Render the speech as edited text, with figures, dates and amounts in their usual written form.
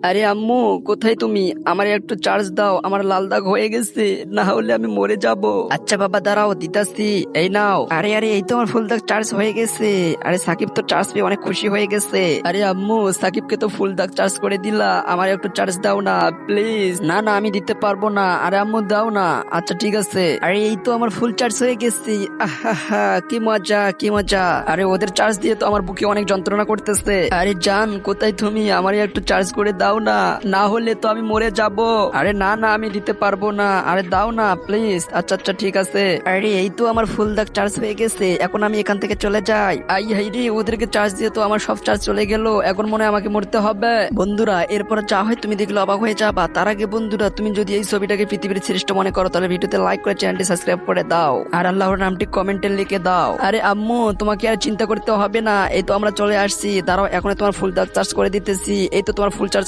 আরে আম্মু, কোথায় তুমি? আমার একটু চার্জ দাও, আমার লাল দাগ হয়ে গেছে, না হলে আমি মরে যাব। আচ্ছা বাবা, দাঁড়াও, দিতাছি। এই নাও। আরে আরে, এই তো আমার ফুল দাগ চার্জ হয়ে গেছে। আরে সাকিব তো চার্জ পেয়ে অনেক খুশি হয়ে গেছে। আরে আম্মু, সাকিবকে তো ফুল দাগ চার্জ করে দিলা, আমার একটু চার্জ দাও না প্লিজ। না না, আমি দিতে পারবো না। আরে আম্মু, দাও না। আচ্ছা ঠিক আছে। আরে এই তো আমার ফুল চার্জ হয়ে গেছে। আহা, কি মজা কি মজা। আরে ওদের চার্জ দিয়ে তো আমার বুকে অনেক যন্ত্রণা করতেছে। আরে জান, কোথায় তুমি? আমার একটু চার্জ করে দাও না, না হলে তো আমি মরে যাব। আরে না না, আমি দিতে পারবো না। আরে দাও না প্লিজ। আচ্ছা আচ্ছা ঠিক আছে। আরে এই তো আমার ফুল দাগ চার্জ হয়ে গেছে, এখন আমি এখান থেকে চলে যাই। আই হাই রে, ওদেরকে চার্জ দিয়ে তো আমার সব চার্জ চলে গেল, এখন মনে হয় আমাকে মরতে হবে। বন্ধুরা, এরপর যা হয় তুমি দেখলে অবাক হয়ে যাবা। তার আগে বন্ধুরা, তুমি যদি এই ছবিটাকে পৃথিবীর শ্রেষ্ঠ মনে করো, তাহলে ভিডিওতে লাইক করে চ্যানেলটি সাবস্ক্রাইব করে দাও, আর আল্লাহর নামটি কমেন্টে লিখে দাও। আরে আম্মু, তোমাকে আর চিন্তা করতে হবে না, এই তো আমরা চলে আসছি। দাঁড়াও, এখন তোমার ফুল চার্জ করে দিতেছি। এই তো তোমার ফুল চার্জ